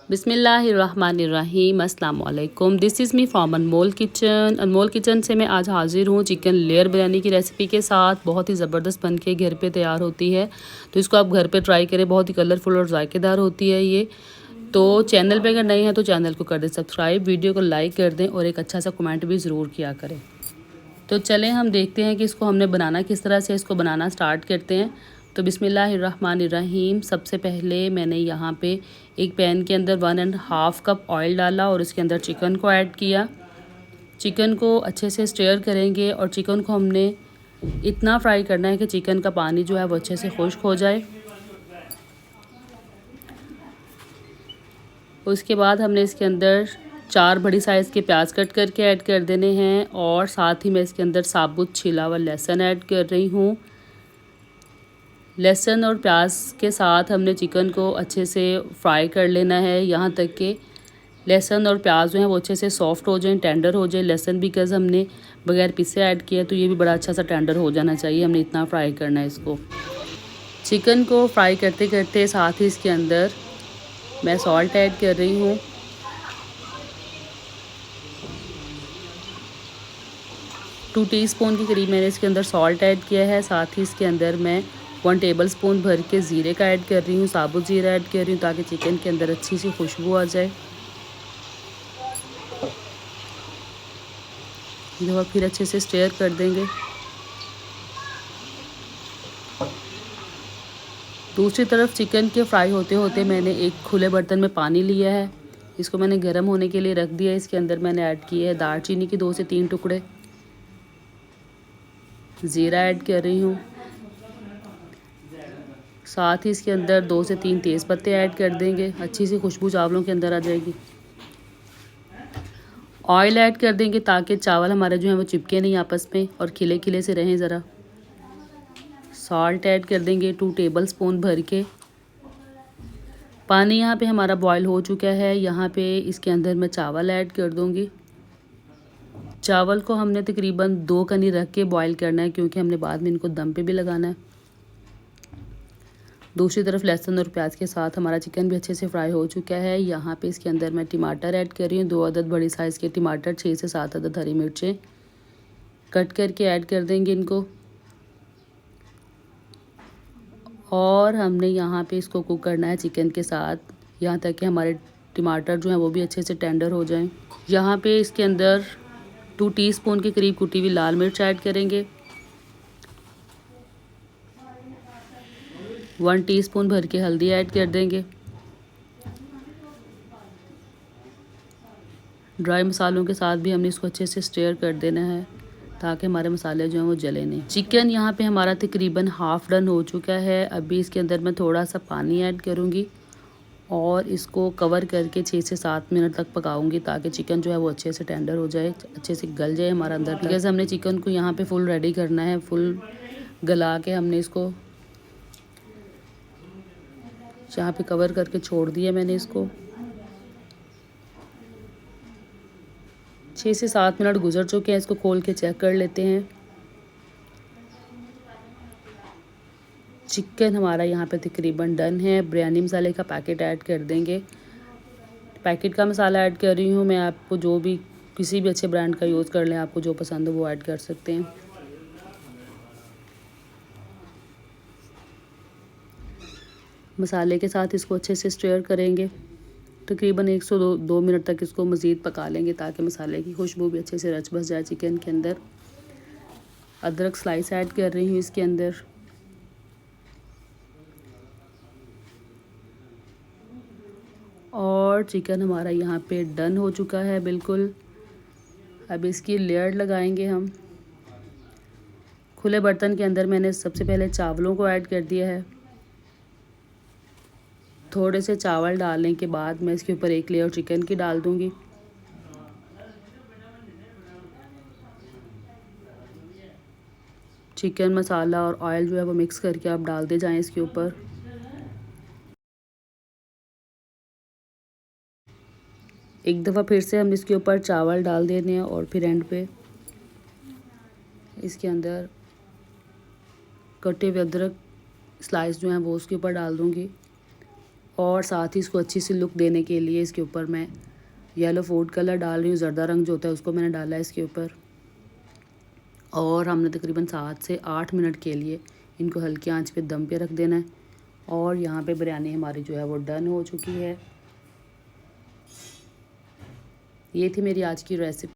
बिस्मिल्लाहिर्रहमानिर्रहीम, अस्सलाम वालेकुम। This is me from Anmol kitchen. Anmol kitchen से मैं आज हाज़िर हूँ चिकन लेयर बिरयानी की रेसिपी के साथ। बहुत ही ज़बरदस्त बन के घर पे तैयार होती है, तो इसको आप घर पे ट्राई करें। बहुत ही कलरफुल और जायकेदार होती है ये। तो चैनल पे अगर नए हैं तो चैनल को कर दें सब्सक्राइब, वीडियो को लाइक कर दें और एक अच्छा सा कमेंट भी ज़रूर किया करें। तो चलें हम देखते हैं कि इसको हमने बनाना किस तरह से, इसको बनाना स्टार्ट करते हैं। तो बिस्मिल्लाहिर्रहमानिर्रहीम। सबसे पहले मैंने यहाँ पे एक पैन के अंदर 1.5 कप ऑयल डाला और उसके अंदर चिकन को ऐड किया। चिकन को अच्छे से स्टीयर करेंगे और चिकन को हमने इतना फ्राई करना है कि चिकन का पानी जो है वो अच्छे से खुश्क हो जाए। उसके बाद हमने इसके अंदर 4 बड़ी साइज़ के प्याज कट करके ऐड कर देने हैं और साथ ही मैं इसके अंदर साबुत छिला हुआ लहसुन ऐड कर रही हूँ। लहसुन और प्याज के साथ हमने चिकन को अच्छे से फ्राई कर लेना है, यहाँ तक कि लहसुन और प्याज जो हैं वो अच्छे से सॉफ्ट हो जाएं, टेंडर हो जाए। लहसुन बिकॉज़ हमने बगैर पिसे ऐड किया, तो ये भी बड़ा अच्छा सा टेंडर हो जाना चाहिए। हमने इतना फ्राई करना है इसको। चिकन को फ्राई करते करते साथ ही इसके अंदर मैं सॉल्ट ऐड कर रही हूँ। 2 टीस्पून के करीब मैंने इसके अंदर सॉल्ट ऐड किया है। साथ ही इसके अंदर मैं 1 टेबलस्पून भर के ज़ीरे का ऐड कर रही हूँ, साबुत ज़ीरा ऐड कर रही हूँ ताकि चिकन के अंदर अच्छी सी खुशबू आ जाए। जो फिर अच्छे से स्टीयर कर देंगे। दूसरी तरफ चिकन के फ्राई होते होते मैंने एक खुले बर्तन में पानी लिया है, इसको मैंने गर्म होने के लिए रख दिया है। इसके अंदर मैंने ऐड किए है दालचीनी के 2 से 3 टुकड़े, ज़ीरा ऐड कर रही हूँ। साथ ही इसके अंदर 2 से 3 तेज़ पत्ते ऐड कर देंगे, अच्छी सी खुशबू चावलों के अंदर आ जाएगी। ऑयल ऐड कर देंगे ताकि चावल हमारे जो हैं वो चिपके नहीं आपस में और खिले खिले से रहें ज़रा। सॉल्ट ऐड कर देंगे 2 टेबलस्पून भर के। पानी यहाँ पे हमारा बॉयल हो चुका है। यहाँ पे इसके अंदर मैं चावल ऐड कर दूँगी। चावल को हमने तकरीबन 2 कनी रख के बॉयल करना है, क्योंकि हमने बाद में इनको दम पे भी लगाना है। दूसरी तरफ लहसुन और प्याज के साथ हमारा चिकन भी अच्छे से फ्राई हो चुका है। यहाँ पे इसके अंदर मैं टमाटर ऐड कर रही हूँ, 2 अदद बड़ी साइज़ के टमाटर, 6 से 7 अदद हरी मिर्चें कट करके ऐड कर देंगे इनको। और हमने यहाँ पे इसको कुक करना है चिकन के साथ, यहाँ तक कि हमारे टमाटर जो हैं वो भी अच्छे से टेंडर हो जाएं। यहाँ पे इसके अंदर 2 टीस्पून के करीब कुटी हुई लाल मिर्च ऐड करेंगे, 1 टीस्पून भर के हल्दी ऐड कर देंगे। ड्राई मसालों के साथ भी हमने इसको अच्छे से स्टीयर कर देना है ताकि हमारे मसाले जो हैं वो जले नहीं। चिकन यहाँ पे हमारा तकरीबन हाफ़ डन हो चुका है। अभी इसके अंदर मैं थोड़ा सा पानी ऐड करूँगी और इसको कवर करके 6 से 7 मिनट तक पकाऊंगी ताकि चिकन जो है वो अच्छे से टेंडर हो जाए, अच्छे से गल जाए हमारा अंदर तक। बिकॉज़ हमने चिकन को यहाँ पे फुल रेडी करना है, फुल गला के हमने इसको यहाँ पे कवर करके छोड़ दिया मैंने इसको। 6 से 7 मिनट गुजर चुके हैं, इसको खोल के चेक कर लेते हैं। चिकन हमारा यहाँ पे तकरीबन डन है। बिरयानी मसाले का पैकेट ऐड कर देंगे। पैकेट का मसाला ऐड कर रही हूँ मैं, आपको जो भी किसी भी अच्छे ब्रांड का यूज़ कर लें, आपको जो पसंद हो वो ऐड कर सकते हैं। मसाले के साथ इसको अच्छे से स्टीयर करेंगे। तकरीबन 1 से 2 मिनट तक इसको मज़ीद पका लेंगे ताकि मसाले की खुशबू भी अच्छे से रच बस जाए चिकन के अंदर। अदरक स्लाइस ऐड कर रही हूँ इसके अंदर। और चिकन हमारा यहाँ पे डन हो चुका है बिल्कुल। अब इसकी लेयर लगाएंगे हम। खुले बर्तन के अंदर मैंने सबसे पहले चावलों को ऐड कर दिया है। थोड़े से चावल डालने के बाद मैं इसके ऊपर एक लेयर चिकन की डाल दूँगी। चिकन मसाला और ऑयल जो है वो मिक्स करके आप डालते जाएं इसके ऊपर। एक दफ़ा फिर से हम इसके ऊपर चावल डाल देने हैं और फिर एंड पे इसके अंदर कटे हुए अदरक स्लाइस जो हैं वो उसके ऊपर डाल दूँगी। और साथ ही इसको अच्छी सी लुक देने के लिए इसके ऊपर मैं येलो फूड कलर डाल रही हूँ। ज़र्दा रंग जो होता है उसको मैंने डाला है इसके ऊपर। और हमने तकरीबन 7 से 8 मिनट के लिए इनको हल्की आंच पे दम पे रख देना है। और यहाँ पे बिरयानी हमारी जो है वो डन हो चुकी है। ये थी मेरी आज की रेसिपी।